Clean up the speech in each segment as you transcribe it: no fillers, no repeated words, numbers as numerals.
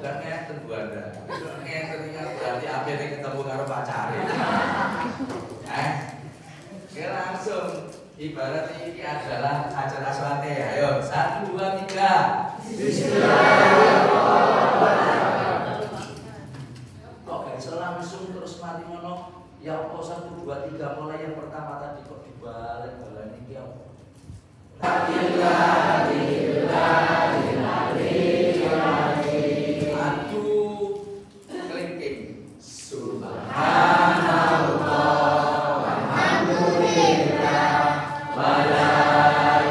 bukan ngeten Bu Anda. Ngeten iki berarti akhirnya ketemu karo pacare. Oke langsung ibarat ini adalah acara selate. Ayo 1 2 3. Bismillahirrahmanirrahim. Kok gak bisa langsung terus mati ngono? Ya apa 1 2 3 mulai yang pertama tadi kok dibalik-balik iki apa? Aduh, kelingking. Subhanallah, walhamdulillah, wala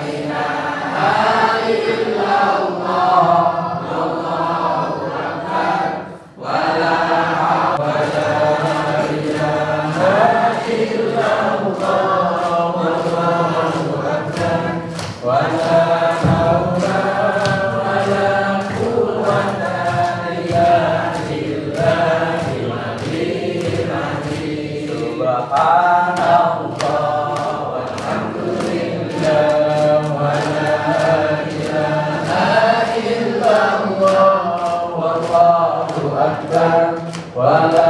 ilaha illallah, wallahu akbar, wala hawla ilaha illallah, wallahu akbar, wala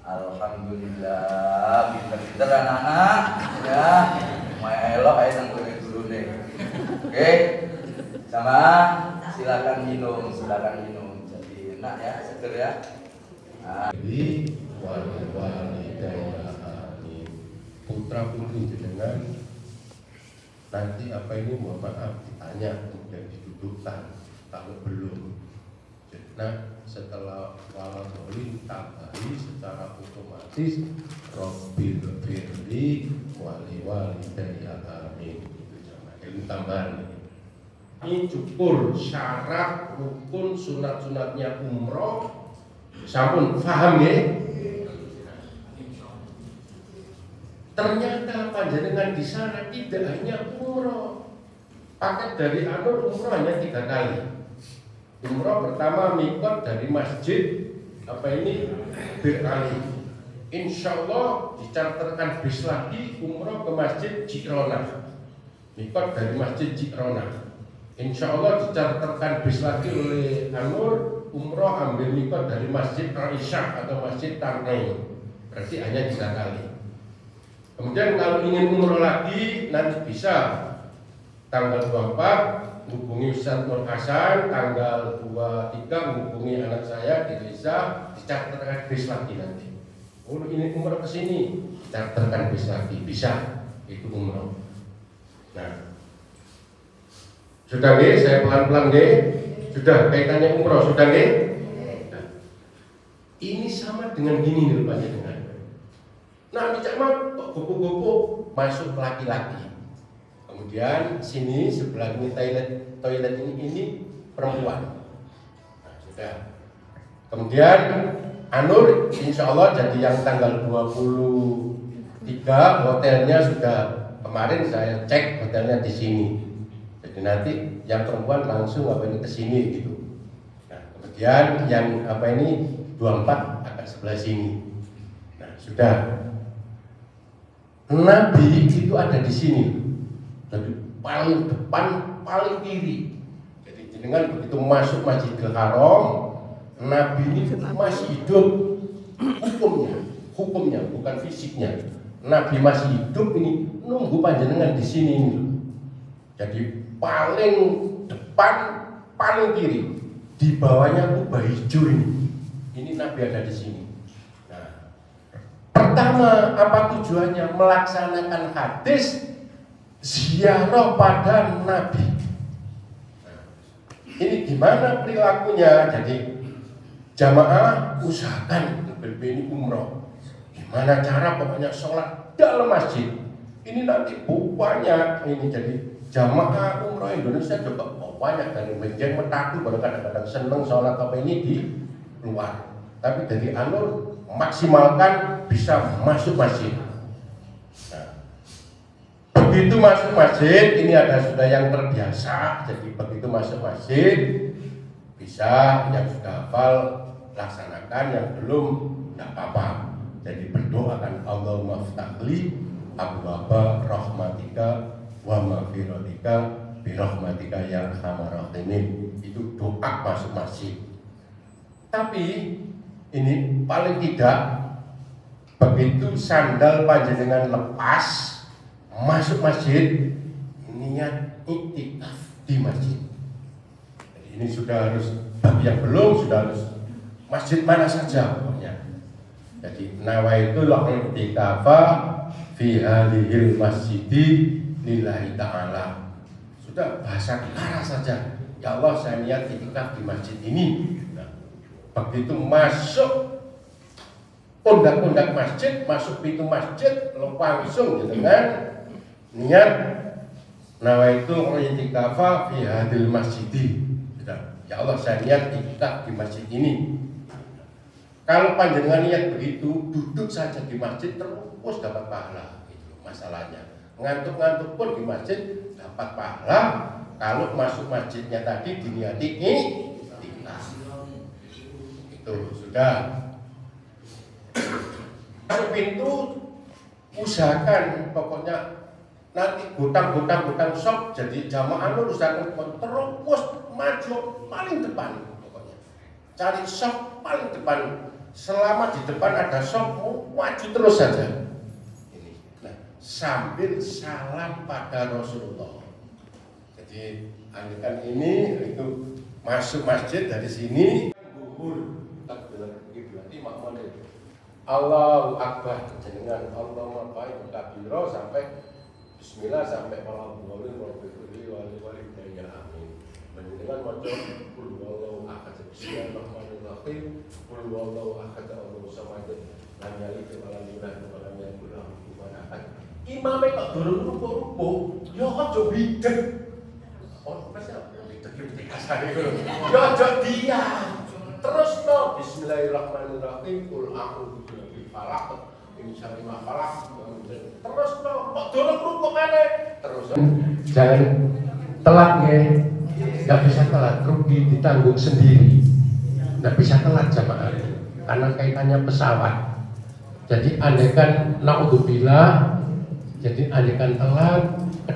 alhamdulillah, pinter-pinter anak-anak ya, melok aja nang kowe dulu nih. Oke, sama silakan minum. Jadi enak ya, seger ya. Jadi putra putri jenengan nanti apa ini mohon maaf ditanya kemudian didudukkan kalau belum. Nah setelah waladolin tambahi secara otomatis Robbil firli wali walidayya amin. Itu tambahan. Ini cukur syarat rukun sunat-sunatnya umroh. Sampun paham ya? Ternyata panjenengan di sana tidak hanya umroh. Paket dari Anur umroh hanya 3 kali. Umroh pertama mikot dari masjid Bir Ali. Insya Allah dicarterkan bis lagi umroh ke masjid Ji'ronah. Mikot dari masjid Ji'ronah. Insya Allah dicarterkan bis lagi oleh Anur umroh ambil mikot dari masjid Aisyah atau masjid Tarnai. Berarti hanya 3 kali. Kemudian kalau ingin umroh lagi nanti bisa tanggal 24 hubungi Ustaz Nur Hasan, tanggal 23 hubungi anak saya di desa, dicatatkan bis lagi nanti. Oh ini umroh ke sini, dicatatkan bis lagi, bisa itu umroh. Nah, sudah nggih, saya pelan-pelan nggih. Sudah kaitannya umroh, sudah nggih? Nah, ini sama dengan gini nih Pak dengan. Nah, Cak Mat kok gopo-gopo masuk laki-laki. Kemudian sini sebelah ini toilet ini perempuan. Nah, sudah. Kemudian Anur insya Allah jadi yang tanggal 23 hotelnya sudah kemarin saya cek hotelnya di sini. Jadi nanti yang perempuan langsung ini ke sini gitu. Nah, kemudian yang 24 akan sebelah sini. Nah, sudah. Nabi itu ada di sini. Jadi paling depan, paling kiri. Jadi dengan begitu masuk Masjidil Haram, Nabi ini masih hidup. Hukumnya bukan fisiknya. Nabi masih hidup ini nunggu panjenengan di sini ini. Jadi paling depan, paling kiri. Di bawahnya kubah hijau ini. Ini Nabi ada di sini. Nah, pertama apa tujuannya? Melaksanakan hadis ziarah pada Nabi. Nah, ini gimana perilakunya? Jadi jamaah usahakan ini umroh. Gimana cara pokoknya sholat dalam masjid. Ini nanti banyak ini jadi jamaah umroh Indonesia juga banyak dari Benjeng Metaku baru kadang-kadang seneng sholat ini di luar. Tapi dari Anur maksimalkan bisa masuk masjid. Nah, begitu masuk masjid ini ada sudah yang terbiasa. Jadi begitu masuk masjid bisa yang sudah hafal laksanakan, yang belum tidak apa-apa. Jadi berdoa kan Allahumma ftahli abwaba rahmatika wa maghfiratika bi rahmatika ya arhamar rahimin. Itu doa masuk masjid. Tapi ini paling tidak begitu sandal panjenengan lepas masuk masjid, niat iktikaf di masjid. Jadi ini sudah harus, bagi yang belum sudah harus masjid mana saja pokoknya. Jadi nawaitul i'tikafa fi hadhil masjidi lillahi ta'ala. Sudah bahasa kara saja. Ya Allah, saya niat i'tikaf di masjid ini. Nah, begitu masuk undak-undak masjid, masuk pintu masjid, langsung dengan niat nawaitul i'tikafa fi hadhil masjidi. Ya Allah, saya niat i'tikaf di masjid ini. Kalau panjenengan niat begitu, duduk saja di masjid terus dapat pahala. Itu masalahnya. Ngantuk-ngantuk pun di masjid dapat pahala. Kalau masuk masjidnya tadi diniati i'tikaf. Itu sudah. Masuk pintu, usahakan pokoknya nanti gutang sok jadi jamaah lu usahakan terus maju paling depan pokoknya. Cari sok paling depan. Selama di depan ada sok, maju terus saja. Ini. Nah, sambil salam pada Rasulullah. Jadi andikan ini itu masuk masjid dari sini. Allahu Akbar jenengan Allahumma baik kabiro sampai Bismillah sampai walhamdulillah walhamdulillah amin. Menjenengan maca qul huwallahu ahad bismillahirrahmanirrahim qul huwallahu ahad Allahu samad lam yalid wa lam yulad wa lam yakul lahu kufuwan ahad. Imame kok durung rupo-rupo ya aja bideg. Oh masa bideg kasar iku. Ya aja diam. Terus no bismillahirrahmanirrahim qul a'udzu birabbil falaq min syarri ma khalaq. Terus no kok durung rupo meneh. Terus jangan telat ya. Nggak bisa telat, rugi ditanggung sendiri. Nggak bisa telat jamaah karena kaitannya pesawat. Jadi andaikan naudzubillah, jadi andaikan telat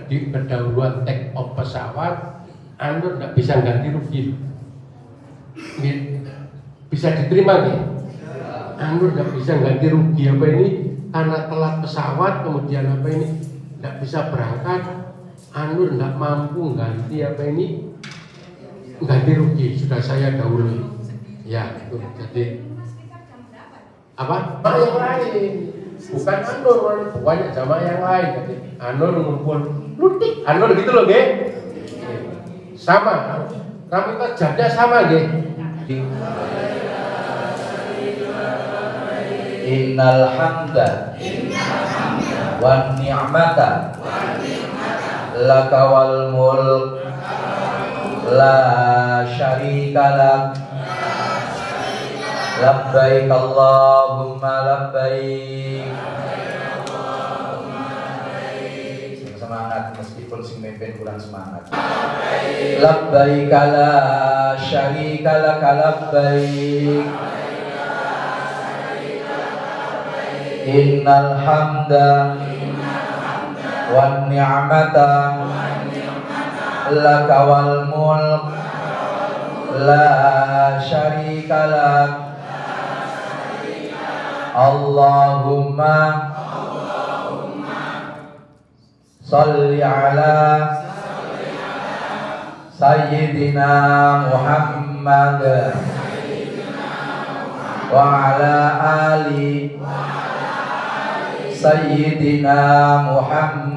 kedahuluan take off pesawat, anda nggak bisa ganti rugi. Bisa diterima nih? Anda nggak bisa ganti rugi apa ini karena telat pesawat, kemudian apa ini nggak bisa berangkat, Anda nggak mampu ganti apa ini ganti rugi, sudah saya dahului. Ya itu jadi apa? Yang lain bukan Anur, banyak jamaah yang lain. Jadi Anur ngumpul lutik, Anur gitu loh, ge. Sama, kami kerjanya sama, ge. Innal hamda wan ni'mata laka wal mulk la syarika lak labbaik Allahumma labbaik. Semangat meskipun si mimpin kurang semangat. Labbaik la syarika lak labbaik. Innal hamda wan ni'mata laka wal mulk la syarika lak Allahumma salli ala sayyidina Muhammad wa ala ali sayyidina Muhammad.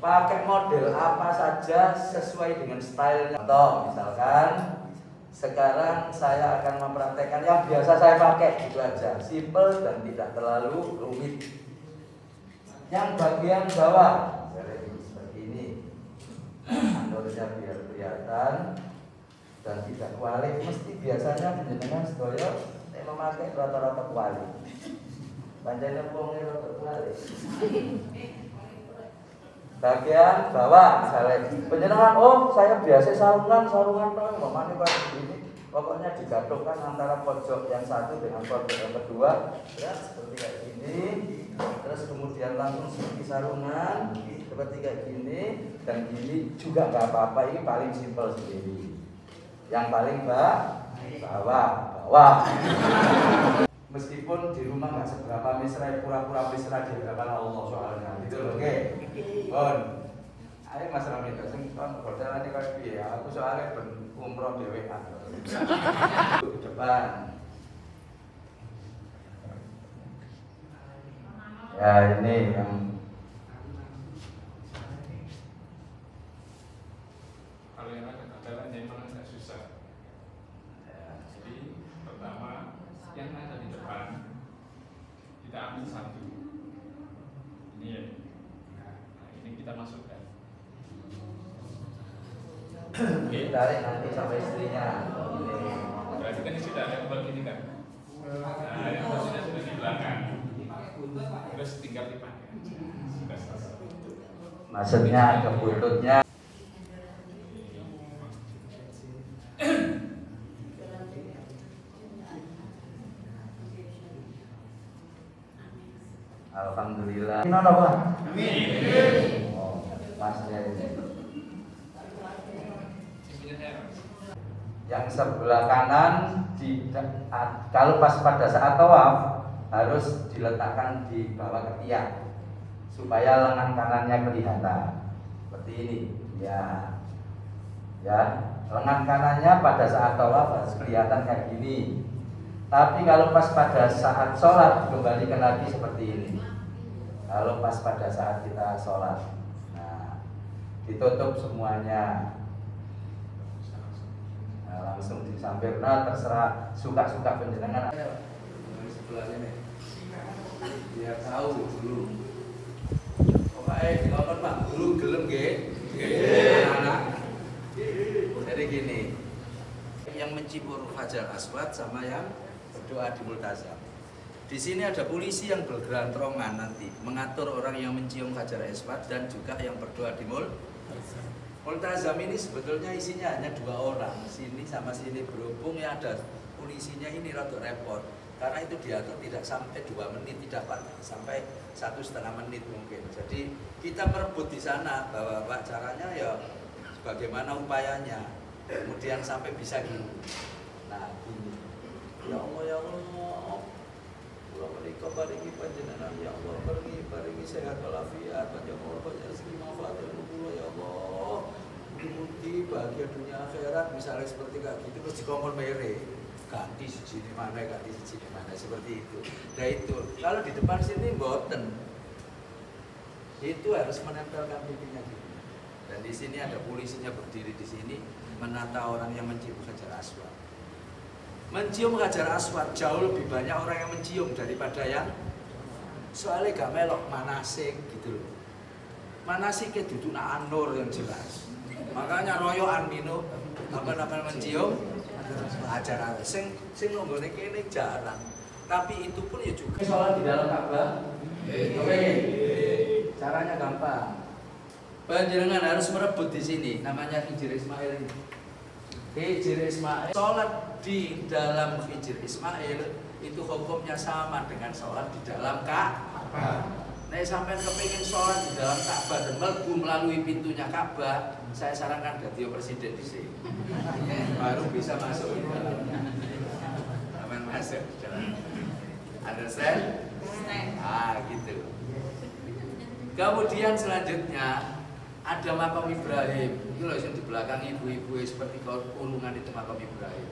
Pakai model apa saja sesuai dengan stylenya. Contoh misalkan sekarang saya akan mempraktekkan yang biasa saya pakai, itu aja, simple dan tidak terlalu rumit. Yang bagian bawah seperti ini, andornya ya biar kelihatan dan tidak kualik. Mesti biasanya panjenengan sedaya nek memakai rata-rata kualik. Panjenengan wong rata kualik. Bagian bawah misalnya panjenengan, oh saya biasa sarungan toh, mamane kayak gini. Pokoknya digadukkan antara pojok yang satu dengan pojok yang kedua, ya seperti kayak gini. Terus kemudian langsung seperti sarungan, seperti kayak gini dan gini juga nggak apa-apa. Ini paling simpel sendiri. Yang paling bawah. Meskipun di rumah nggak seberapa mesra, pura-pura mesra di hadapan Allah soalnya, gitu loh, oke? Bon, ayo Mas Ramit, sing kon hotelane koyo piye? Aku soalnya ben umroh dhewean. Di depan. Ya ini yang kalau yang adalah memang agak susah. Jadi pertama yang ada di depan kita ambil satu. Ini ya. Nah, ini kita masukkan. tarik nanti sampai istrinya. Berarti kan ini sudah ada begini kan. Nah, yang posisinya sudah di belakang. Terus tinggal dipakai. Sudah selesai. Maksudnya ke bututnya. Alhamdulillah. Ini apa, Pak? Amin. Oh, Mas yang sebelah kanan kalau pas pada saat tawaf harus diletakkan di bawah ketiak supaya lengan kanannya kelihatan seperti ini ya lengan kanannya pada saat tawaf harus kelihatan kayak gini, tapi kalau pas pada saat sholat dikembalikan lagi seperti ini. Kalau pas pada saat kita sholat, nah ditutup semuanya. Nah, langsung disampir, nah terserah suka-suka panjenengan. Di sebelah sini biar tahu dulu. Pokoknya dilokon Pak, dulu gelem nggih. Anak. Jadi gini, yang mencibur Hajar Aswad sama yang berdoa di Multazam. Di sini ada polisi yang bergelantungan nanti mengatur orang yang mencium Hajar Aswad dan juga yang berdoa di Multazam ini sebetulnya isinya hanya 2 orang, sini sama sini, berhubung ya ada polisinya ini rada repot karena itu diatur tidak sampai 2 menit, tidak Pak, sampai 1,5 menit mungkin. Jadi kita merebut di sana bahwa Pak caranya ya bagaimana upayanya, kemudian sampai bisa gini. Nah gini, ya Allah, kula menika paringi panjenengan ya Allah, paringi sehat walafiat, panjenengan banyak rezeki manfaat kula ya Allah. Mugi bahagia dunia akhirat misalnya seperti kayak gitu terus dikongkon mere. Ganti siji mana, ganti siji mana seperti itu. Nah itu, kalau di depan sini mboten. Itu harus menempelkan pipinya gitu. Dan di sini ada polisinya berdiri di sini menata orang yang mencium Hajar Aswad. Mencium Hajar Aswad jauh lebih banyak orang yang mencium daripada yang soalnya gak melok manasik gitu loh. Manasiknya dudu nak anur yang jelas. Makanya royoan minum apa mencium Hajar Aswad. Sing nggone kene jarang. Tapi itu pun ya juga sholat di dalam Ka'bah. Oke. Caranya gampang. Panjenengan harus merebut di sini, namanya Hijr Ismail ini. Hijr Ismail, sholat di dalam Hijr Ismail itu hukumnya sama dengan sholat di dalam Ka'bah. Nah, sampai kepingin sholat di dalam Ka'bah dan melbu melalui pintunya Ka'bah, saya sarankan jadi presiden di sini. Baru bisa masuk di dalamnya. Aman masuk di dalamnya. Understand? Ah, gitu. Kemudian selanjutnya ada makam Ibrahim. Itu loh yang di belakang ibu-ibu seperti kurungan itu makam Ibrahim.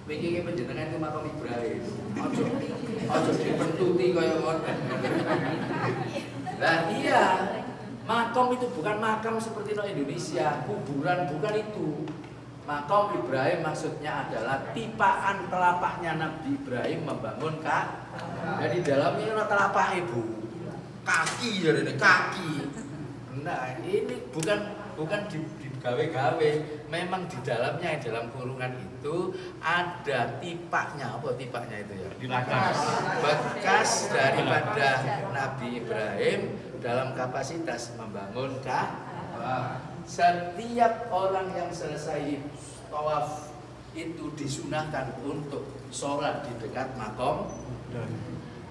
Pengen penjenengan itu makam Ibrahim. Ojo dipentuti kaya ngoten. Lah iya, makam itu bukan makam seperti di Indonesia, kuburan bukan itu. Makam Ibrahim maksudnya adalah tipaan telapaknya Nabi Ibrahim membangun Ka'bah. Jadi dalamnya ada telapak ibu, kaki jadi kaki. sunnah. Ini bukan digawe-gawe. Memang di dalamnya, dalam kurungan itu ada tipaknya. Apa tipaknya itu ya? Bekas daripada Nabi Ibrahim dalam kapasitas membangun Ka'bah. Setiap orang yang selesai tawaf itu disunahkan untuk sholat di dekat makom.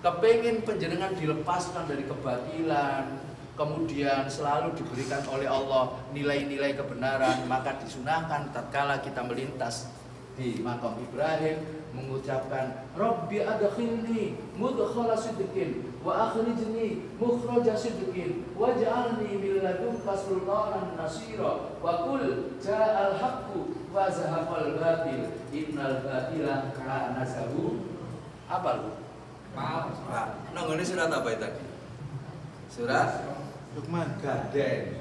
Kepingin penjenengan dilepaskan dari kebatilan, kemudian selalu diberikan oleh Allah nilai-nilai kebenaran, maka disunahkan tatkala kita melintas di makom Ibrahim mengucapkan Rabbi adkhilni mudkhala sidqin wa akhrijni mukhraja sidqin waj'alni min ladunka sultanan nasira wa qul ja'al haqqu wa zahaqal batil innal batila kana zahuq. Apa lu? Maaf. Nang ngene surat apa itu tadi? Surat Luqman. Gaden.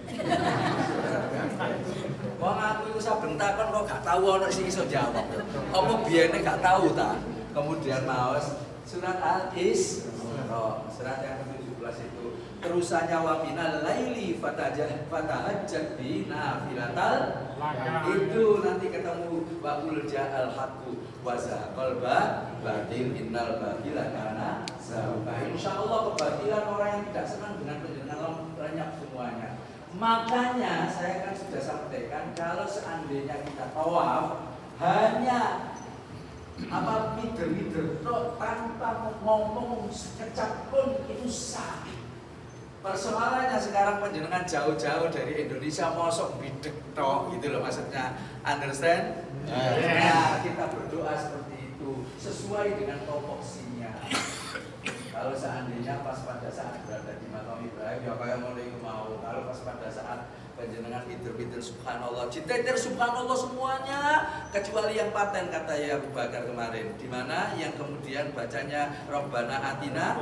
Wong aku iku saben takon kok gak tahu ana sing iso jawab. Apa biyene gak tahu ta? Kemudian maos surat Al-Isra, surat yang ke-17 itu. Terusannya wa minal laili fatahajjat bi nafilatal. Itu nanti ketemu wa qul ja'al haqqu wa zahaqal batil innal batila kana zahuqa. Insyaallah kebatilan orang yang tidak senang dengan penjenengan lenyap semuanya. Makanya saya kan sudah sampaikan kalau seandainya kita tawaf hanya mider-mider tanpa ngomong sekecap pun itu sah. Persoalannya sekarang penjenengan jauh-jauh dari Indonesia mosok bidek tok gitu loh maksudnya. Understand? Nah, kita berdoa seperti itu sesuai dengan topoksinya. Kalau seandainya pas pada saat berada di makam Ibrahim ya kayak mau. Kalau pas pada saat penjenengan pinter-pinter subhanallah, cinta subhanallah semuanya kecuali yang paten kata ya Abu Bakar kemarin, di mana yang kemudian bacanya Rabbana atina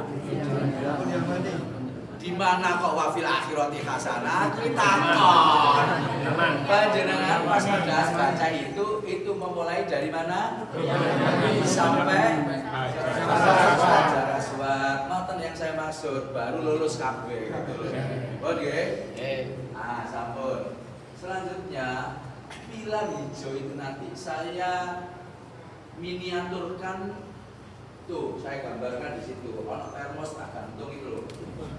di mana kok wafil akhirati hasanah kita kon. Panjenengan pas pada baca itu memulai dari mana? Sampai Hajar Aswad. Nonton yang saya maksud baru lulus kabeh gitu loh. Oh nggih. Ah, sampun. Selanjutnya pilar hijau itu nanti saya miniaturkan. Tuh, saya gambarkan di situ. Ono termos tak gantung itu loh.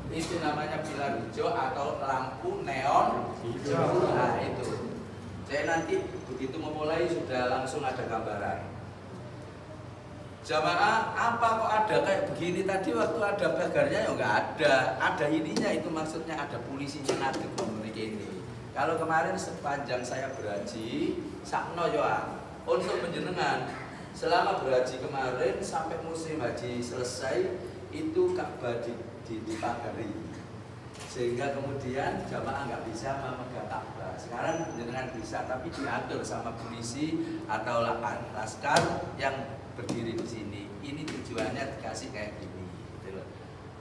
Itu namanya pilar hijau atau lampu neon hijau. Nah, itu. Saya nanti begitu memulai sudah langsung ada gambaran. Jamaah, apa kok ada kayak begini tadi waktu ada pagarnya ya enggak ada. Ada ininya itu maksudnya ada polisinya ngadeg memiliki ini. Kalau kemarin sepanjang saya berhaji, sakno ya untuk penjenengan selama berhaji kemarin sampai musim haji selesai itu Ka'bah dipagari sehingga kemudian jamaah nggak bisa memegang Ka'bah. Sekarang jenengan bisa tapi diatur sama polisi atau laskar yang berdiri di sini. Ini tujuannya dikasih kayak gini gitu loh.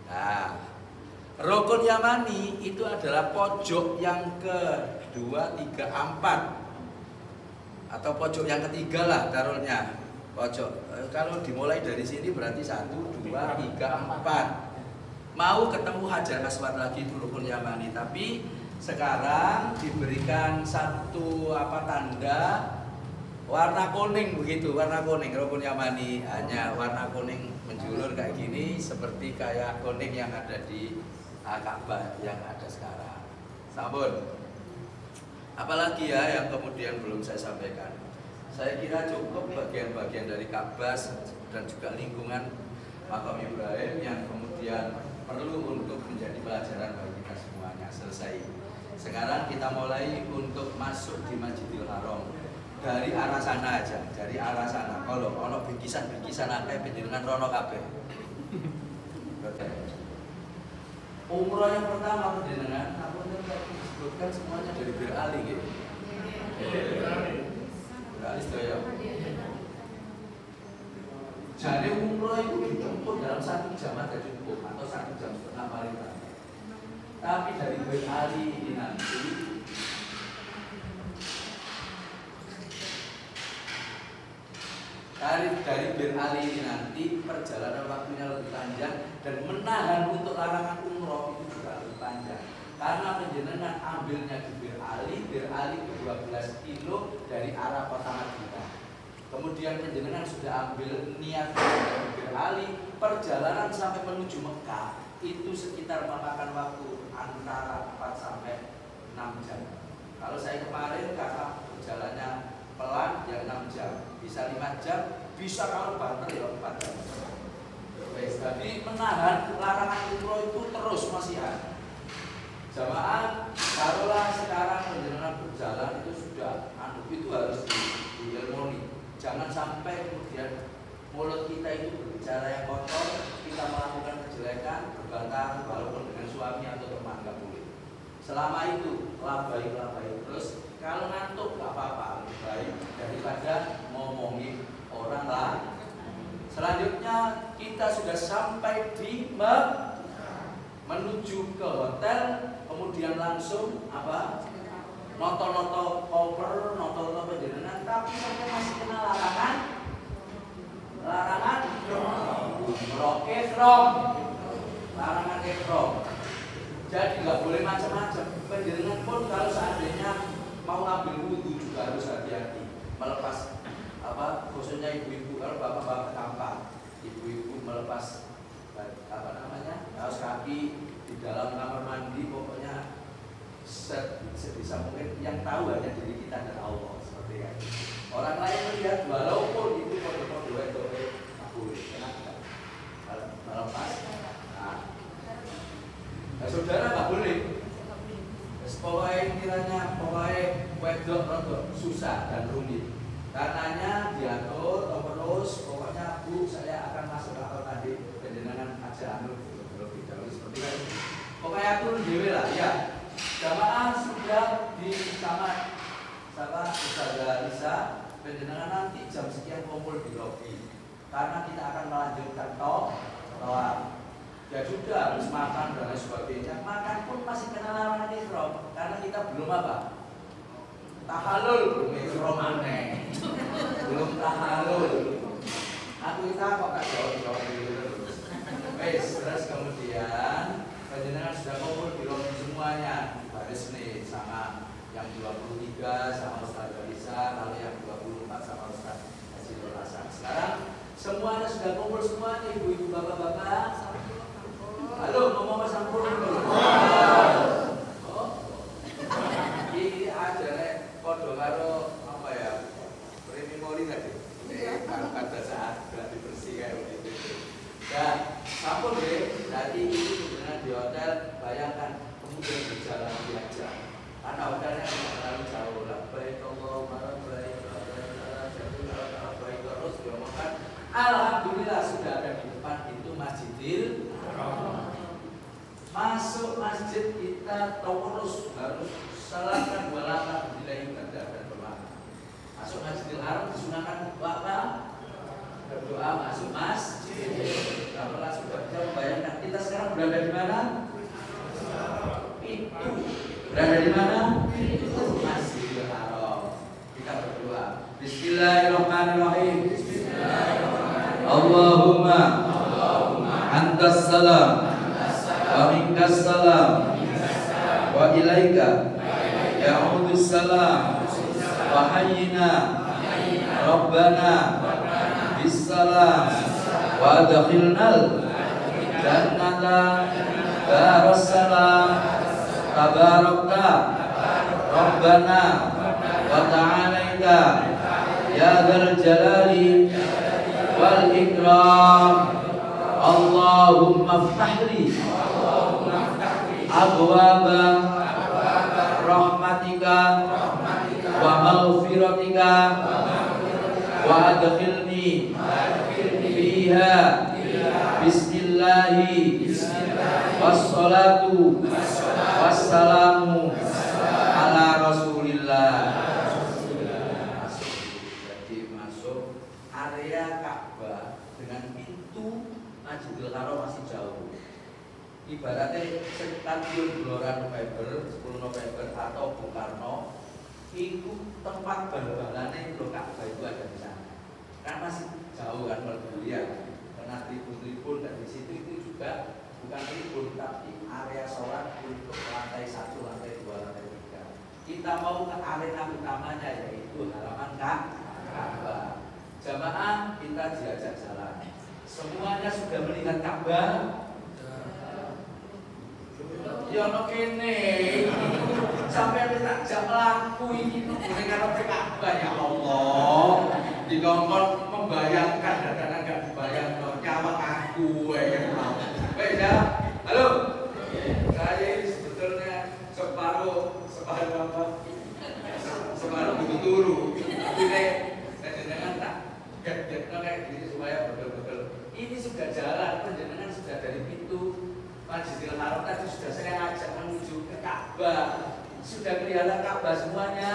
Nah, Rukun Yamani itu adalah pojok yang kedua, 3, 4 atau pojok yang ketiga lah taruhnya. Pojok. Kalau dimulai dari sini berarti 1, 2, 3, 4. Mau ketemu Hajar Aswad lagi itu Rukun Yamani, tapi sekarang diberikan satu tanda warna kuning begitu, warna kuning Rukun Yamani, hanya warna kuning menjulur kayak gini seperti kayak kuning yang ada di Ka'bah yang ada sekarang. Sampun. Apalagi ya yang kemudian belum saya sampaikan. Saya kira cukup bagian-bagian dari Ka'bah dan juga lingkungan makam Ibrahim yang kemudian perlu untuk menjadi pelajaran bagi kita semuanya. Selesai. Sekarang kita mulai untuk masuk di Masjidil Haram. Dari arah sana aja, dari arah sana. Kalau ono bingkisan akeh panjenengan rono kabeh. Umroh yang pertama panjenengan, apa disebutkan semuanya dari Bir Ali gitu. Bir Ali sedaya. Jadi umroh itu ditempuh dalam 1 jam aja cukup atau 1 jam setengah paling lama. Tapi dari Bir Ali ini nanti dari Bir Ali ini nanti perjalanan waktunya lebih panjang dan menahan untuk larangan umroh itu juga lebih panjang. karena penjenengan ambilnya di Bir Ali ke 12 kilo dari arah kota Madinah. Kemudian penjenengan sudah ambil niat dari Bir Ali, perjalanan sampai menuju Mekah itu sekitar memakan waktu antara 4 sampai 6 jam. Kalau saya kemarin karena berjalannya pelan ya 6 jam, bisa 5 jam, bisa kalau banter ya 4 jam. Jadi menahan larangan umroh itu terus masih ada. Jamaah, taruhlah sekarang penjenengan berjalan itu sudah itu harus diilmoni. Jangan sampai kemudian mulut kita itu berbicara yang kotor, kita melakukan kejelekan, berbantah walaupun dengan suami atau teman nggak boleh. Selama itu labai terus. Kalau ngantuk nggak apa-apa, lebih baik daripada ngomongin orang lain. Selanjutnya kita sudah sampai di menuju ke hotel, kemudian langsung apa? Noto-noto koper, noto-noto penjenengan, tapi sampai masih kena larangan larangan ekrom. Jadi nggak boleh macam-macam. Penjenengan pun kalau seandainya mau ambil wudhu juga harus hati-hati melepas apa, khususnya ibu-ibu. Kalau bapak-bapak tampak, ibu-ibu melepas apa namanya, kaos kaki di dalam kamar mandi, pokoknya sebisa mungkin yang tahu hanya diri kita dan Allah, seperti itu. Orang lain melihat walaupun itu foto-foto itu boleh, kenapa? Melepas. Nah, saudara nggak boleh. Pokoknya wedok rodok susah dan rumit. Karenanya diatur terus, pokoknya Bu saya akan masuk akal tadi penjenengan aja anu lebih dahulu seperti itu. Pokoknya atur dewe lah ya. Jamaah sudah di kamar sama Ustazah Lisa, penjenengan nanti jam sekian kumpul di lobi. Karena kita akan melanjutkan toa. Ya sudah harus makan dan lain sebagainya. Makan pun masih kena larangan ihram karena kita belum apa? Tahallul, belum ihram aneh. Belum tahallul. Aku kita kok gak jawab dulu. Terus kemudian penjenengan sudah kumpul di lobi semuanya. Baris nih sama yang 23 sama Ustazah Lisa, lalu yang 24 sama Ustaz Hasilul Hasan. Sekarang semuanya sudah kumpul semuanya, ibu-ibu, bapak-bapak. Halo, ngomong Mas Ampur dulu. Oh, ini aja nek podo karo apa ya? Memori tadi. Pada saat berarti bersih kayak begitu. Ya, Ampur deh. Jadi itu sebenarnya di hotel, bayangkan kemudian berjalan aja. Karena hotelnya tidak terlalu jauh lah. Baik Allah, baik terus diomongkan. Alhamdulillah sudah ada di depan itu Masjidil. Masuk masjid kita terus harus salahkan 2 langkah bila ibadah dan berdoa. Masuk Masjidil Haram disunahkan apa? Berdoa masuk masjid. Kalau sudah bisa membayangkan kita sekarang berada di mana? Itu berada di mana? Itu Masjidil Haram. Kita berdoa. Bismillahirrahmanirrahim. Allahumma antas salam wa minkas salam wa ilaika ya'udus salam wa hayyina rabbana bis salam wa adkhilnal jannata daras salam tabarakta rabbana wa ta'alaika ya dzal jalali wal ikram. Allahumma ftahli abwaba rahmatika wa maghfiratika wa adkhilni fiha bismillahi wassalatu wassalamu ala rasulillah. Jadi masuk area Ka'bah dengan pintu Masjidil Haram masih jauh. Ibaratnya Stadion Gelora November 10 November atau Bung Karno itu tempat bal-balannya itu Ka'bah itu ada di sana. Kan masih jauh kan bergulian, karena tribun-tribun dan di situ itu juga bukan tribun, tapi area sholat untuk lantai 1, lantai 2, lantai 3. Kita mau ke arena utamanya, yaitu halaman Ka'bah. Jamaah kita diajak jalan. Semuanya sudah melihat Ka'bah. Ya no kene. Sampai kita jak melaku ini boleh karo Ka'bah ya Allah. Dikongkon membayangkan dan agak dibayangkan nyawa aku ya. Baik ya. Halo. Saya ini sebetulnya separuh apa? Separuh butuh turu. Tapi dengan tak get-get kayak gini supaya betul-betul ini sudah jalan, penjenengan sudah dari pintu Masjidil Haram tadi sudah saya ajak menuju ke Ka'bah. Sudah kelihatan Ka'bah semuanya?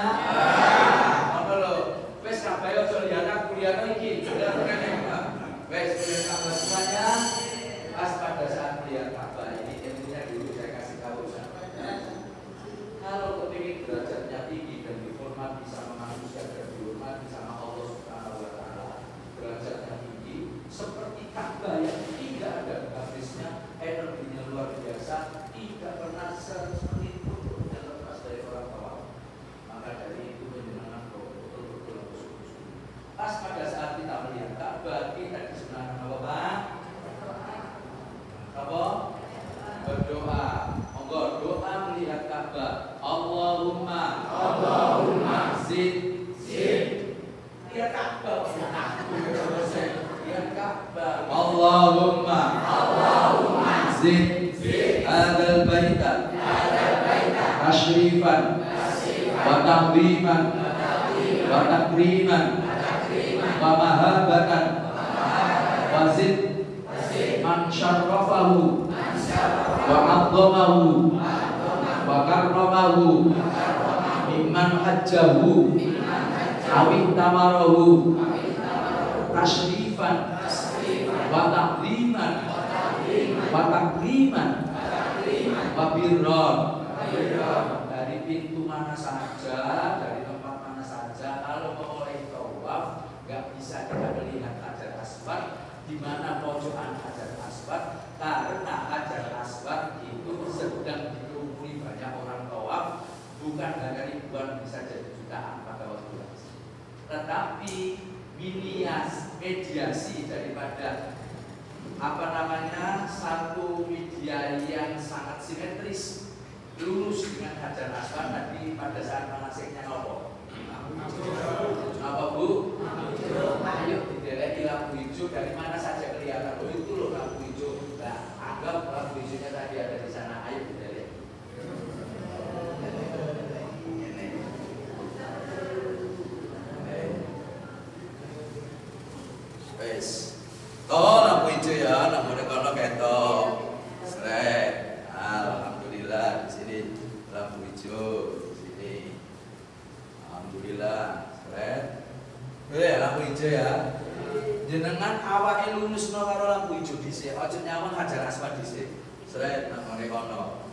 Apa lo? Wes Ka'bah yo lihat aku lihat iki. Sudah wes lihat Ka'bah semuanya. Pas pada saat melihat Ka'bah ini ilmunya dulu saya kasih tahu kalau kepingin derajatnya tinggi dan dihormati sama manusia dan dihormati sama Allah Subhanahu wa Ta'ala, derajatnya tinggi seperti Ka'bah yang tidak ada habisnya, energinya luar biasa, tidak pernah semenit pun terlepas dari orang tua. Maka dari itu menyenangkan betul-betul bersyukur. Pas pada saat kita melihat Ka'bah, kita disunahkan apa Pak? Apa? Berdoa. Monggo doa melihat Ka'bah. Allahumma zid lihat Ka'bah. Lihat Ka'bah. Allahumma zid hadzal baita tashrifan wa ta'ziman wa takriman wa mahabbatan wa zid man syarrafahu wa 'azzamahu wa karramahu mimman hajjahu awin tamarahu tashrifan wa ta'ziman wa takriman wa birran. Dari pintu mana saja, dari tempat mana saja, kalau memulai tawaf nggak bisa kita melihat Hajar Aswad di mana pojokan Hajar Aswad, karena Hajar Aswad itu sedang dikerumuni banyak orang tawaf, bukan hanya ribuan, bisa jadi jutaan pada waktu itu. Tetapi mediasi daripada satu media yang sangat simetris lurus dengan Hajar Aswad tadi pada saat manasiknya nopo. Apa Bu? Ayo didelek lampu hijau dari mana saja kelihatan. Oh itu loh lampu hijau. Nah, anggap lampu hijaunya tadi ada di sana. Ayo didelek. Wes. Toh lampu hijau ya, lampu kono ketok. Srek. Alhamdulillah di sini lampu hijau di sini. Alhamdulillah. Srek. Lampu hijau ya. Jenengan awake lunusno karo lampu hijau dhisik, aja nyawang Hajar Aswad dhisik. Srek nang ngene kono.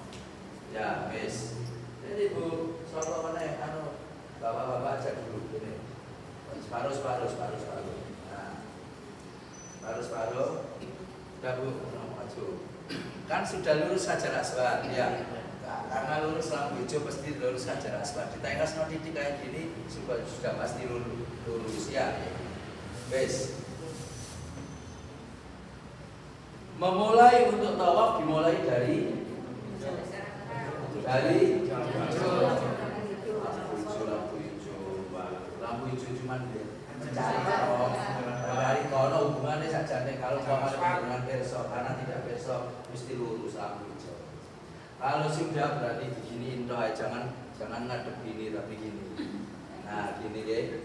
Ya, wis. Jadi Bu, sapa meneh bapak-bapak aja dulu ini. Separuh. Nah. Separuh. Udah Bu, maju. Kan sudah lurus Hajar Aswad ya. Nah, karena lurus lampu hijau pasti lurus Hajar Aswad. Ditengas no titik kayak gini sudah pasti lurus ya. Wes. Memulai untuk tawaf dimulai dari lampu hijau cuman dari kono hubungannya saja kalau dengan besok, karena tidak besok mesti lurus lampu hijau. Kalau sudah berarti begini toh, jangan ngadep gini tapi gini. Nah gini deh.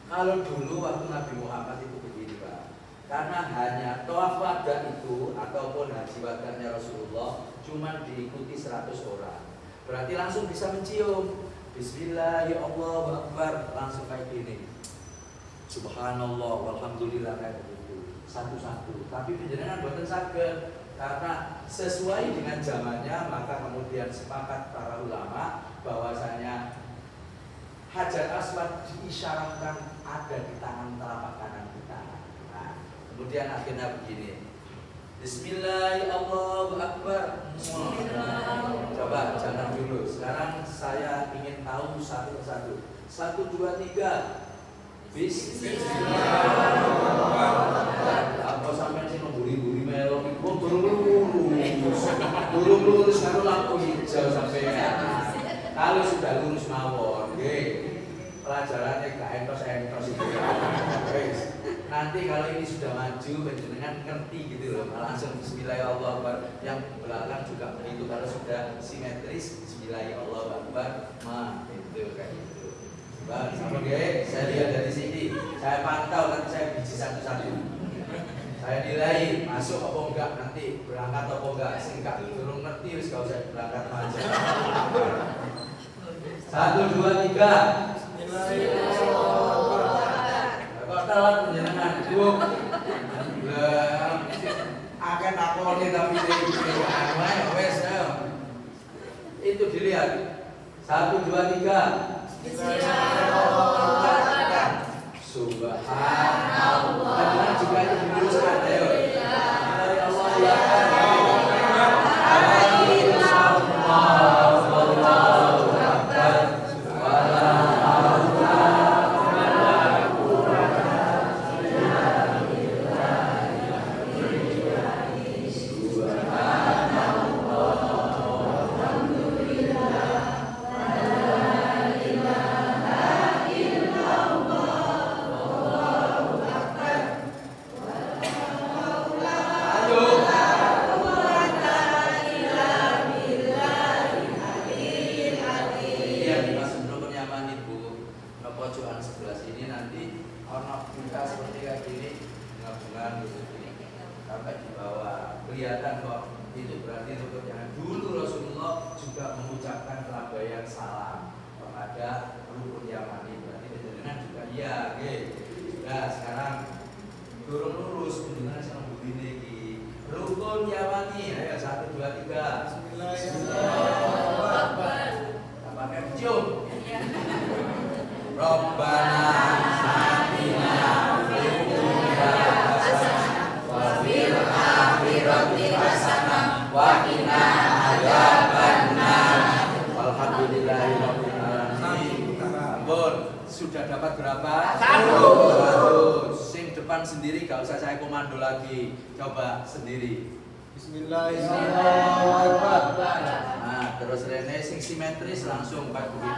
Kalau dulu waktu Nabi Muhammad itu begini Pak, karena hanya tawaf wada itu ataupun haji wadanya Rasulullah cuma diikuti 100 orang, berarti langsung bisa mencium Bismillah ya Allah Akbar, langsung kayak gini, Subhanallah walhamdulillah kayak begitu satu-satu. Tapi penjenengan boten saged karena sesuai dengan zamannya, maka kemudian sepakat para ulama bahwasanya Hajar Aswad diisyaratkan ada di tangan telapak kanan kita. Nah, kemudian akhirnya begini, Bismillah, Allahu Akbar. Coba jangan dulu. Sekarang saya ingin tahu satu persatu. 1, 2, 3. Bismillahirrahmanirrahim. Apa sampean sing ngguri-guri melo iku belum lurus karo lampu hijau sampean. Kalau sudah lurus mawon, nggih. Pelajarannya gak entos-entos itu ya. Nanti kalau ini sudah maju, panjenengan ngerti gitu loh. Langsung Bismillahirrahmanirrahim. Yang belakang juga begitu. Kalau sudah simetris, Bismillahirrahmanirrahim. Itu kayak gitu. Bang, sama nggih. Saya lihat dari sini. Saya pantau nanti saya biji satu-satu. Saya nilai masuk apa enggak nanti berangkat apa enggak. Singkat belum ngerti wis kalau saya berangkat aja. 1, 2, 3. Kok telat panjenengan, Bu? Lah, akeh takone tapi wes itu dilihat. 1, 2, 3. Subhanallah. Panjenengan juga itu diluruskan ayo. Sudah dapat berapa? 1. Sing depan sendiri gak usah saya komando lagi. Coba sendiri. Bismillahirrahmanirrahim. Nah, terus Rene sing simetris langsung Pak begitu.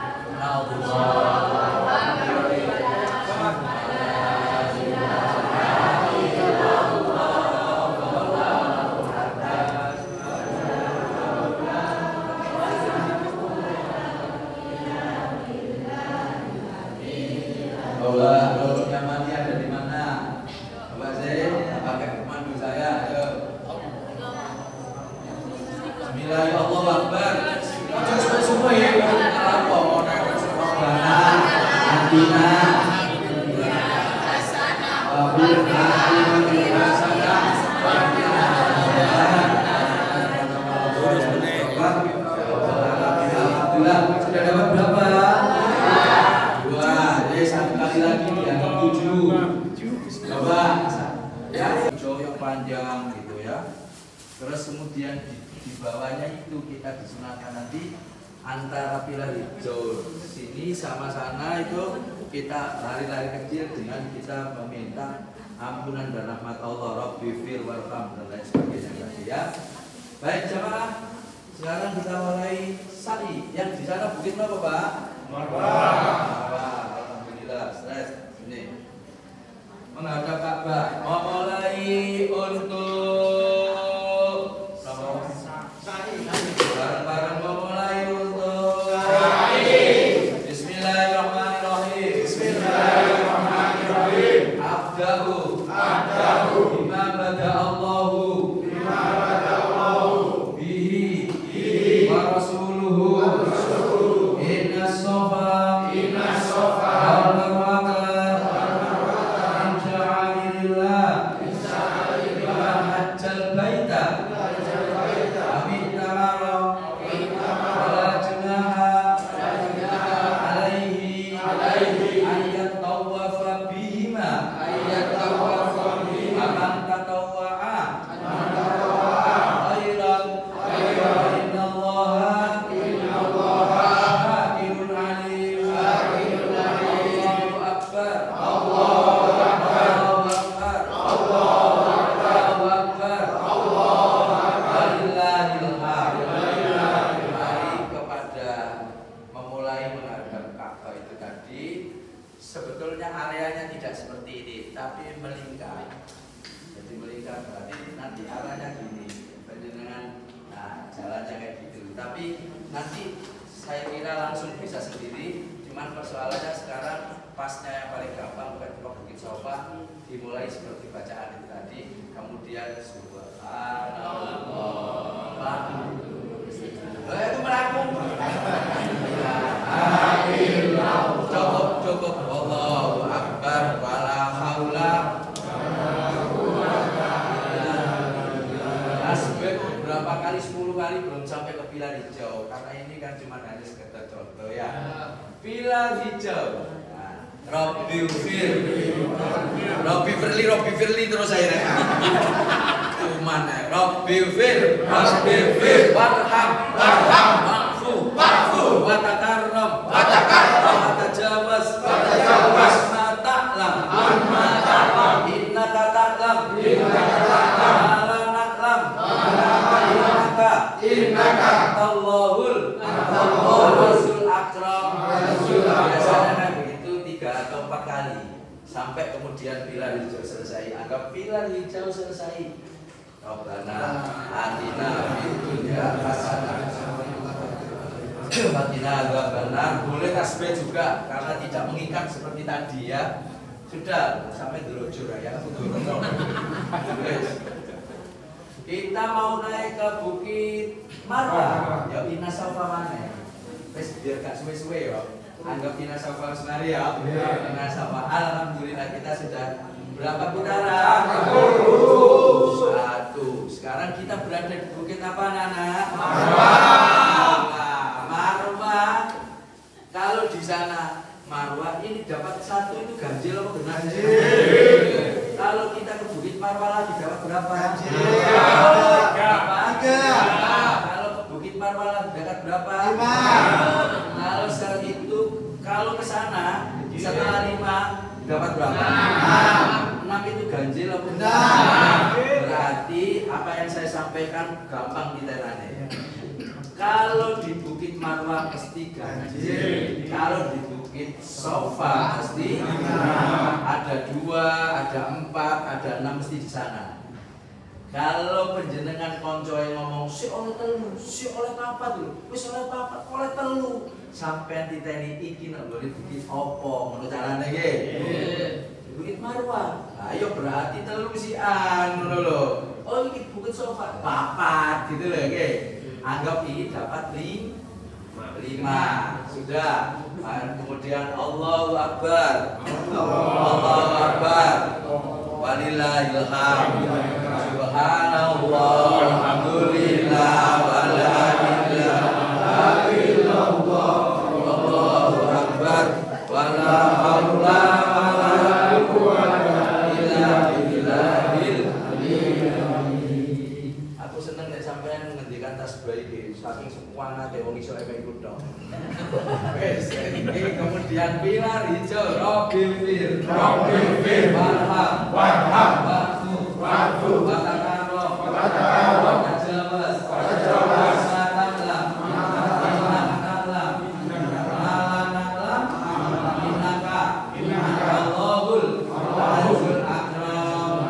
Sudah dapat berapa? 2. Jadi satu kali lagi yang 7. Coba ya, hijau yang panjang gitu ya. Terus kemudian di bawahnya itu kita disunatkan nanti antara pilar hijau sini sama sana itu kita lari-lari kecil dengan kita meminta ampunan dan rahmat Allah, Rabbifir warham dan lain sebagainya tadi ya. Baik jamaah, sekarang kita mulai sa'i. Yang di sana bukit apa Pak? Marwah. Alhamdulillah. Stres. Ini menghadap Ka'bah. Memulai untuk sa'i. Bareng-bareng memulai untuk sa'i. Bismillahirrahmanirrahim. Bismillahirrahmanirrahim. Abda'u. Bima bada'allahu. Bihi. Wa rasuluhu. Inna sebetulnya areanya tidak seperti ini, tapi melingkar. Jadi melingkar berarti nanti arahnya gini, dengan jalannya kayak gitu. Tapi nanti saya kira langsung bisa sendiri. Cuman persoalannya sekarang pasnya yang paling gampang bukan cuma Bukit Sofa, dimulai seperti bacaan itu tadi, kemudian subhanallah. Itu melaku. Cukup. Allahu Akbar wala haula. Tasbih berapa kali? 10 kali belum sampai ke pilar hijau. Karena ini kan cuma hanya sekedar contoh ya. Pilar hijau. Robbi Firli terus akhirnya. Cuman Robbi Fir, warham, wa'fu, wa takarram, wa tajawaz, ma ta'lam, innaka ta'lam, innaka Allahul Rasul Akram. Biasanya kan begitu 3 atau 4 kali sampai kemudian pilar hijau selesai. Anggap pilar hijau selesai. Rabbana atina fid dunya hasanah wa qina adzabannar. Boleh tasbih juga karena tidak mengikat seperti tadi ya. Sudah sampai delojur ya. Kita mau naik ke Bukit Marwah. Ya Ina Safa mana? Wes biar gak suwe-suwe ya. Anggap Ina Safa senari ya. Ina Safa. Alhamdulillah kita sudah berapa putaran? 1. Sekarang kita berada di bukit apa, Nana? Marwah. Kalau di sana Marwah ini dapat 1 itu ganjil apa genap? Kalau kita ke Bukit Marwah lagi dapat berapa? Kalau ke Bukit Marwah lagi dapat berapa? 5. Kalau setelah itu kalau ke sana setelah 5 dapat berapa? 6 itu ganjil apa genap? Berarti apa yang saya sampaikan gampang diterane. Kalau di Bukit Marwah mesti ganjil, kalau di Bukit Sofa mesti ada 2, ada 4, ada 6 mesti di sana. Kalau penjenengan konco yang ngomong si oleh telu, si oleh papat dulu, wis oleh papat, oleh telu, sampai titeni iki nek ngene Bukit opo, ngono carane nggih. Bukit Marwah. Ayo berarti telu si ngono lho. Oh iki Bukit Sofa, papat gitu lho nggih. Anggap ini dapat 5. Sudah. Kemudian Allahu Akbar. Allahu Akbar. Walillahil hamd. Subhanallah. Alhamdulillah. Wala ilaha illallah. Allahu Akbar. Wala haula wala quwwata illa billahil aliyyil. Aku seneng nek sampean ngendikan tasbih iki saking semuanya wong iso emek iku tok. Wes, ini kemudian pilar hijau Robbi Fir, warham, wa'fu, wa takarram, wa tajawaz, ma ta'lam, innaka Allahul Rasul Akram.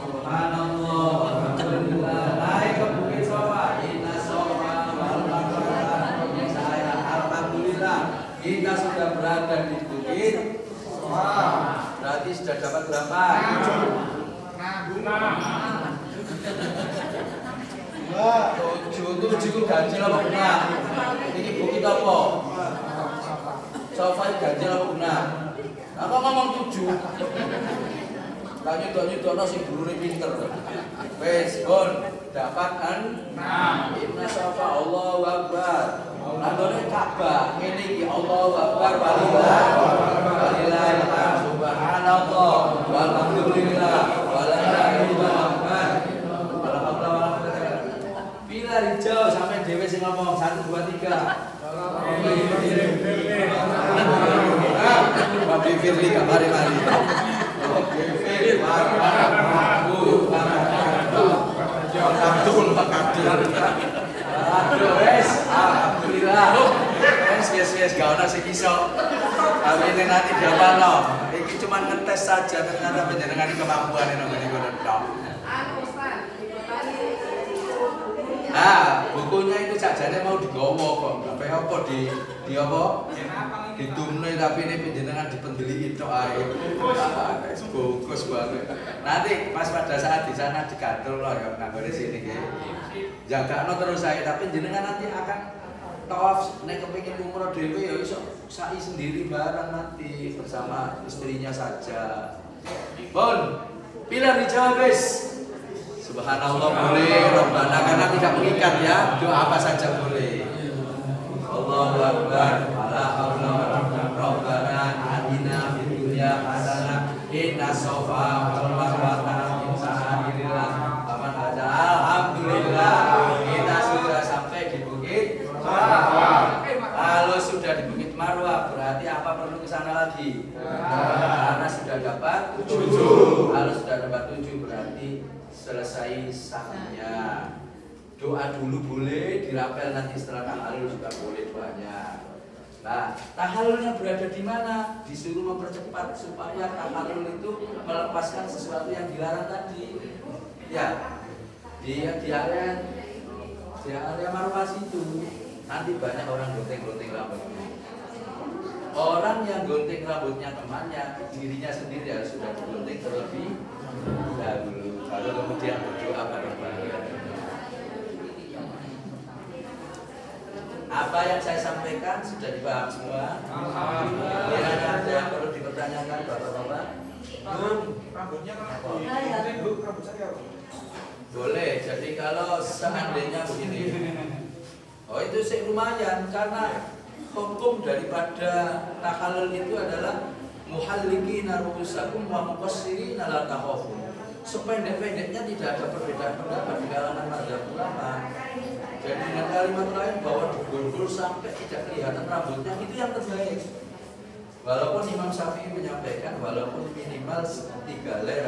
Subhanallah, alhamdulillah. Naik ke Bukit Sofa, Inna Sofa wal Marwah. Saya alhamdulillah kita sudah berada di Bukit Sofa. Berarti sudah dapat berapa? 7 itu ganjil apa benar? Ini bukit apa? Sofa itu ganjil apa benar? Nah, kok ngomong 7? Nyutuk si guru ini pinter. Wes, Bon, dapat 6. Inna Sofa Allahu Akbar. Nandone Ka'bah, ngene iki Allahu Akbar walillahil hamd. Subhanallah walhamdulillah wala ilaha illallah. Pilar hijau sampai dhewe sing ngomong 1 2 3. Robbi Firli kamari-mari. Robbi Firli Aduh, wes, alhamdulillah. Wes, gak ada sing iso. Tapi ini nanti diapalno. Iki cuma ngetes saja ternyata panjenengan iki kemampuan nang ngene kono tok. Ah, bukunya itu sajane mau digowo kok. Sampai apa di apa? Ditumne tapi ini panjenengan dipendeli itu ae. Bagus banget. Nanti pas pada saat di sana digatul loh ya nang sini nggih. Jagakno terus saya tapi jenengan nanti akan tawaf nek kepengin umroh dhewe ya iso sa'i sendiri bareng nanti bersama istrinya saja. Bon, pilih dijawab guys. Subhanallah boleh, Rabbana karena tidak mengikat ya, doa apa saja boleh. Allahu Akbar, la haula wala quwwata Rabbana atina fid dunya hasanah inna safa wal marwata min sa'airillah. Aman aja alhamdulillah kita sudah sampai di Bukit Marwah. Kalau sudah di Bukit Marwah berarti apa perlu ke sana lagi? Karena sudah dapat 7. Kalau sudah dapat 7 berarti selesai sahnya. Doa dulu boleh, dirapel nanti setelah tahalul juga boleh doanya. Nah, tahalulnya berada di mana? Disuruh mempercepat supaya tahalul itu melepaskan sesuatu yang dilarang tadi. Ya, di area Marwah itu nanti banyak orang gonting-gonting rambutnya. Orang yang gonting rambutnya temannya, dirinya sendiri harus sudah digonting terlebih dahulu. Lalu kemudian berdoa bareng-bareng. Apa yang saya sampaikan sudah dipaham semua? Alhamdulillah. Ada yang perlu dipertanyakan bapak-bapak? Rambutnya kan rambut saya. Boleh. Jadi kalau seandainya begini, oh itu sih lumayan karena hukum daripada tahalul itu adalah muhallikina ru'usakum wa muqassirina la takhafun. Sependek-pendeknya tidak ada perbedaan pendapat di kalangan mazhab ulama. Jadi dengan kalimat lain bahwa digorgol sampai tidak kelihatan rambutnya itu yang terbaik. Walaupun Imam Syafi'i menyampaikan walaupun minimal 3 helai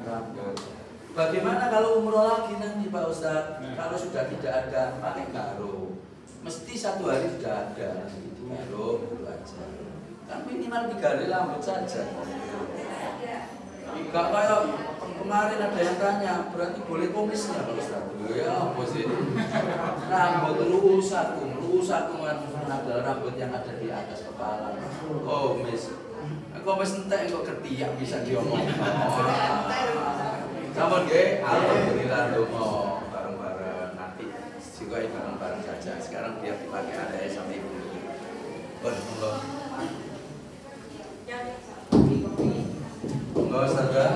rambut. Bagaimana kalau umroh lagi nanti Pak Ustadz? Kalau sudah tidak ada pakai karo, mesti 1 hari sudah ada itu karo itu aja. Kan minimal 3 helai rambut saja. Enggak kayak kemarin ada yang tanya, berarti boleh komisnya Pak Ustadz? Ya apa sih? Rambut lurus satu kan adalah rambut yang ada di atas kepala. Oh mis, komis entek kok ketiak bisa diomong. Namun ge, alhamdulillah dongo bareng-bareng nanti juga bareng-bareng saja. Sekarang biar dipakai ada sama ibu. Monggo. Monggo saja.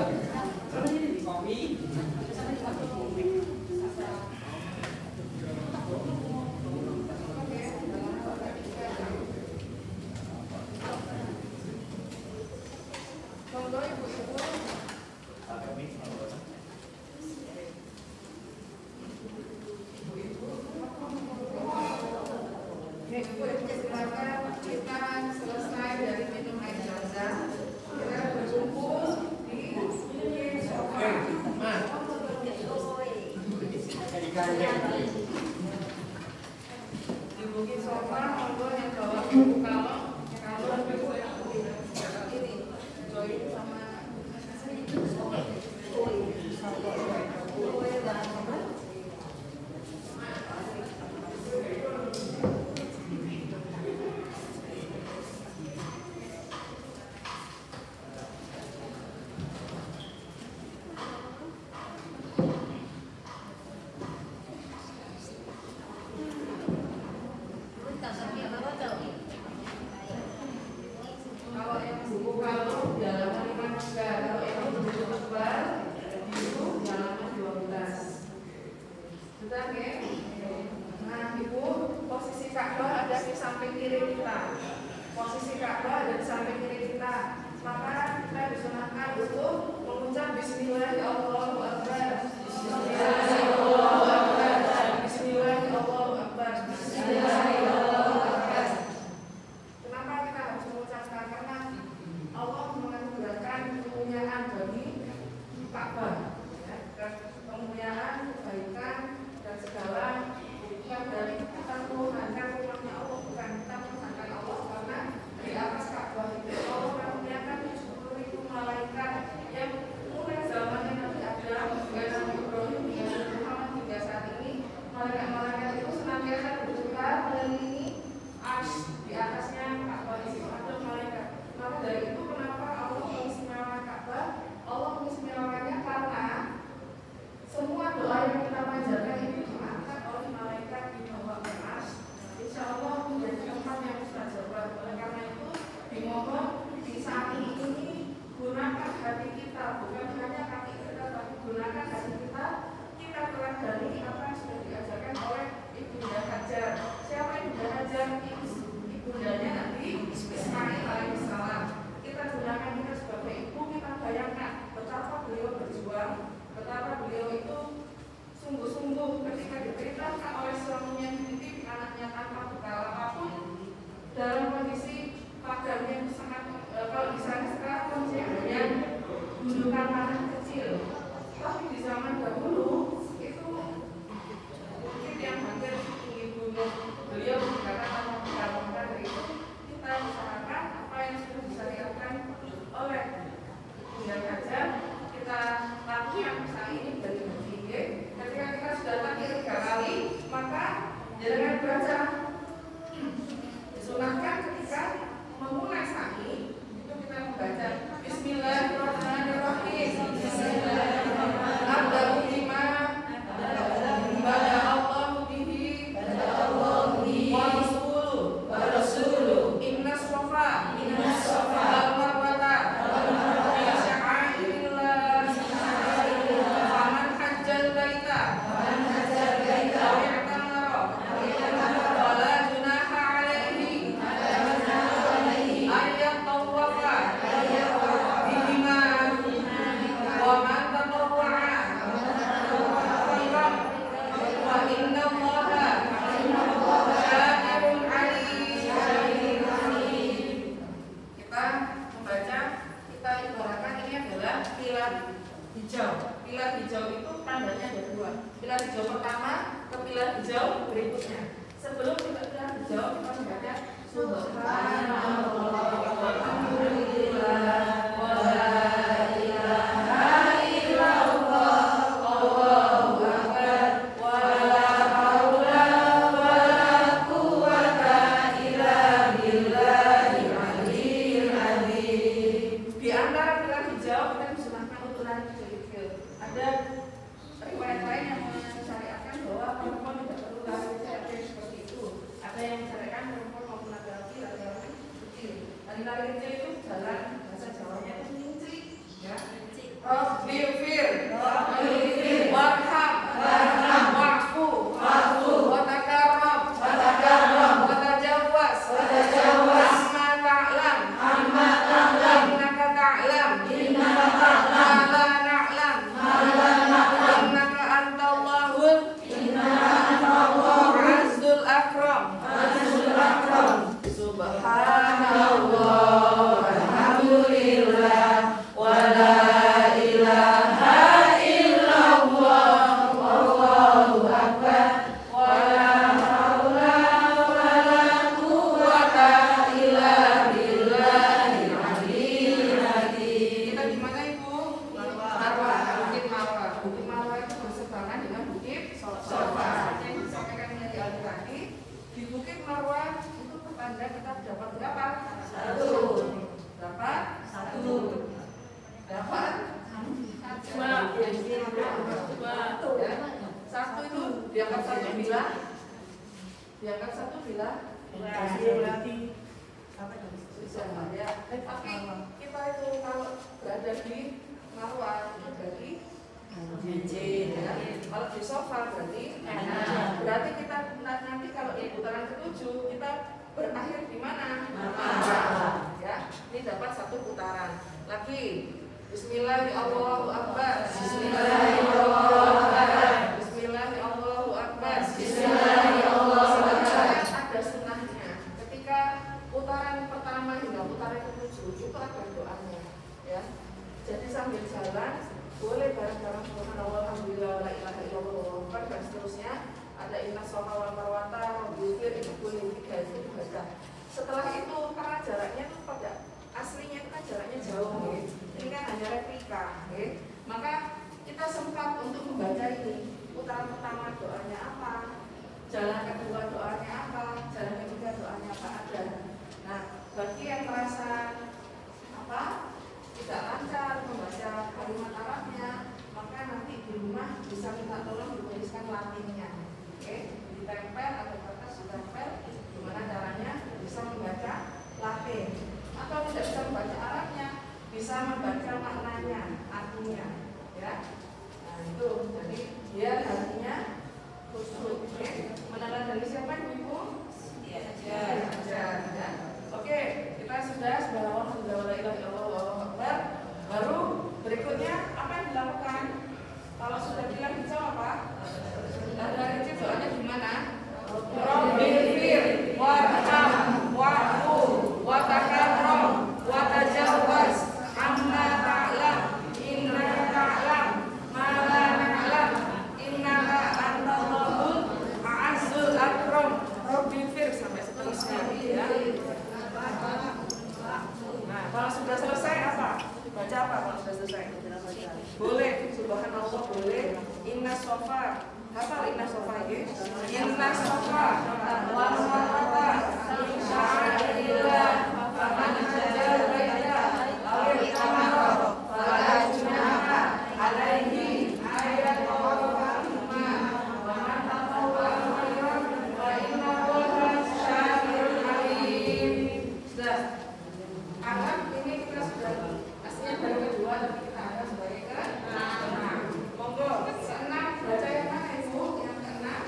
Setelah itu karena jaraknya itu pada aslinya itu kan jaraknya jauh, ini kan hanya replika, maka kita sempat untuk membaca ini. Putaran pertama doanya apa, jalan kedua doanya apa, jalan ketiga doanya apa, ada. Nah, bagi yang merasa tidak lancar membaca kalimat Arabnya, maka nanti di rumah bisa minta tolong dituliskan Latinnya, ditempel atau kertas ditempel. Gimana caranya bisa membaca Latin, atau tidak bisa membaca Arabnya, bisa membaca maknanya, artinya, ya. Nah itu, jadi biar hatinya khusyuk. Menelan dari siapa Ibu? Ya. Oke, kita sudah Alhamdulillah. Baru berikutnya apa yang dilakukan? Kalau sudah bilang hijau apa? Dari hijau doanya gimana? Robbifir, warham, wa'fu, watakarrom, watajawaz, amma ta'lam, innaka ta'lam, ma la na'lam, innaka antallahul a'azzul akram. Robbifir sampai seterusnya, ya. Nah, kalau sudah selesai apa? Baca apa kalau sudah selesai? Boleh, subhanallah boleh. Inna sofa, hafal inna sofa ya? Inna sofa, wal marwata, insya'illah, faman hajjal baita, awil amara, fala junaha alaihi ayatuhu fahma, wa man tatawwa khairan, wa inna allaha syakirun alim. Sudah. Anggap ini kita sudah aslinya baru kedua, tapi kita anggap sebagai keenam. Monggo, keenam baca yang mana Ibu? Yang keenam.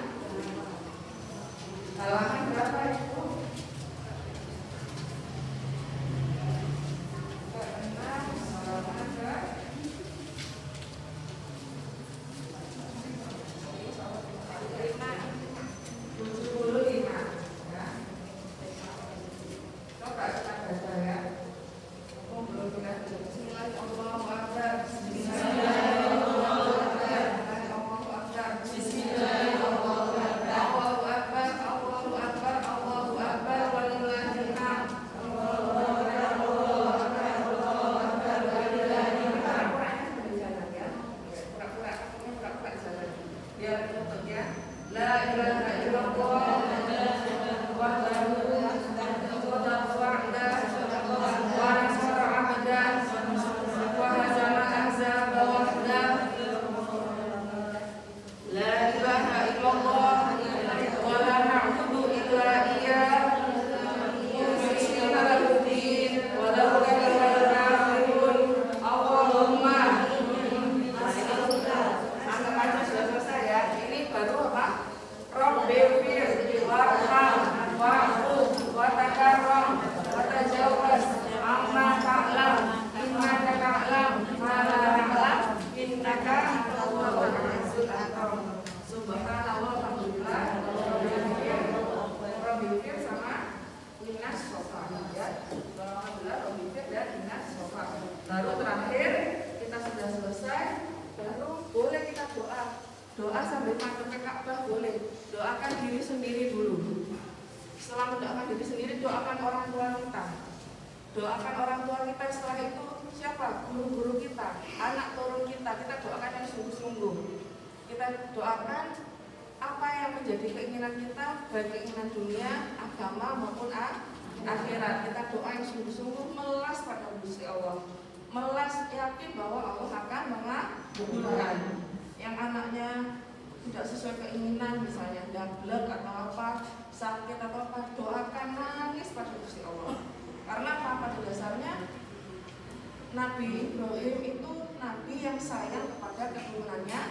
Doa sambil madep ke Ka'bah boleh. Doakan diri sendiri dulu. Setelah mendoakan diri sendiri, doakan orang tua kita. Doakan orang tua kita, setelah itu siapa? Guru-guru kita, anak turun kita doakan yang sungguh-sungguh. Kita doakan apa yang menjadi keinginan kita, baik keinginan dunia, agama maupun akhirat. Kita doa yang sungguh-sungguh, melas pada Gusti Allah. Melas yakin bahwa Allah akan mengabulkan. Yang anaknya tidak sesuai keinginan, misalnya dablek atau apa, sakit atau apa, doakan, nangis pada Gusti Allah. Karena apa? Pada dasarnya Nabi Ibrahim itu nabi yang sayang kepada keturunannya,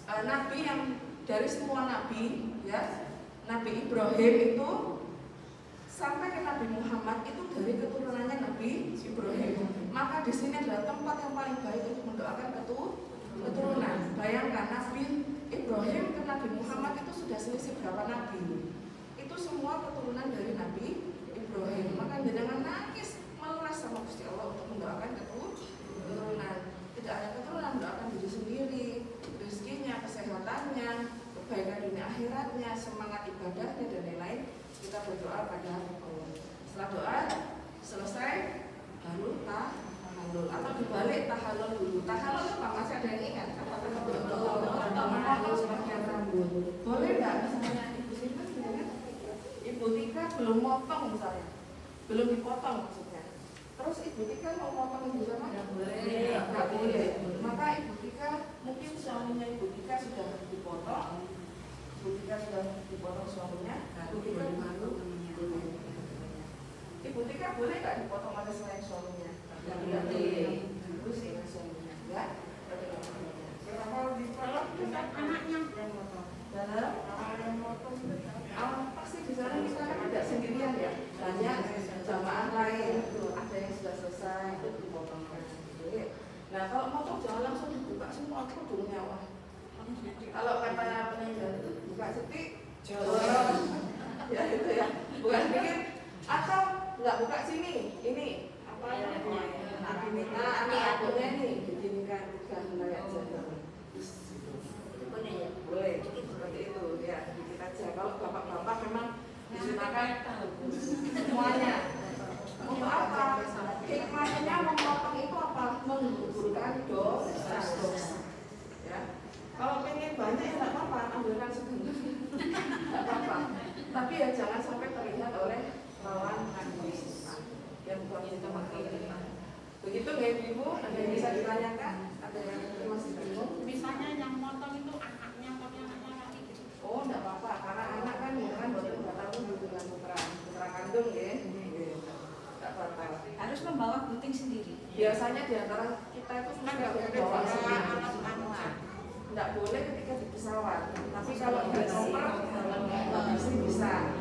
nabi yang dari semua nabi, ya, Nabi Ibrahim itu sampai ke Nabi Muhammad itu dari keturunannya Nabi Ibrahim. Maka di sini adalah tempat yang paling baik untuk mendoakan keturunan. Bayangkan Nabi Ibrahim ke Nabi Muhammad itu sudah selisih berapa nabi? Itu semua keturunan dari Nabi Ibrahim. Maka jangan nangis, melas sama Gusti Allah untuk mendoakan keturunan. Tidak hanya keturunan, mendoakan diri sendiri, rezekinya, kesehatannya, kebaikan dunia akhiratnya, semangat ibadahnya dan lain-lain. Kita berdoa pada Allah. Setelah doa selesai, baru tahallul atau dibalik tahallul dulu. Tahallul apa? Masih ada yang ingat? Memotong sebagian rambut. Boleh nggak misalnya ibu simpan, ya? Ibu Tika belum motong misalnya, belum dipotong maksudnya. Terus ibu Tika mau motong ibu sama? Nggak boleh. Nggak boleh. Maka ibu Tika mungkin suaminya ibu Tika sudah dipotong. Ibu Tika sudah dipotong suaminya. Ibu Tika malu. Ibu Tika boleh nggak dipotong oleh selain suaminya? Nggak boleh. Itu sih suaminya. Ya. Kalau dipotong dengan anaknya yang motong. Dalam yang motong pasti di sana kita kan tidak sendirian ya. Banyak jamaah lain itu ada yang sudah selesai itu dipotong. Nah kalau motong jangan langsung dibuka semua kerudungnya wah. Kalau kata penelitian itu buka setik, ya itu ya, buka sedikit atau nggak buka sini, ini apa ya? Anak akunya ini dijadikan kayak aja. Boleh seperti itu ya, dikit aja. Kalau bapak-bapak memang disunahkan semuanya. Untuk apa? Hikmahnya memotong itu apa? Menggugurkan dosa. Ya. Kalau pengen banyak ya nggak apa-apa, ambilkan sebentar, nggak apa-apa. Tapi ya jangan sampai terlihat oleh lawan yang bukan kita pakai. Begitu nggak ibu? Ada yang bisa ditanyakan? Ada yang masih bingung? Misalnya yang motong itu anaknya laki gitu. Oh, nggak apa-apa, karena anak kan bukan baru dengan putra kandung ya. Nggak apa-apa. Harus membawa gunting sendiri. Biasanya di antara kita itu nggak boleh bawa anak-anak. Nggak boleh ketika di pesawat. Tapi kalau di kapal bisa.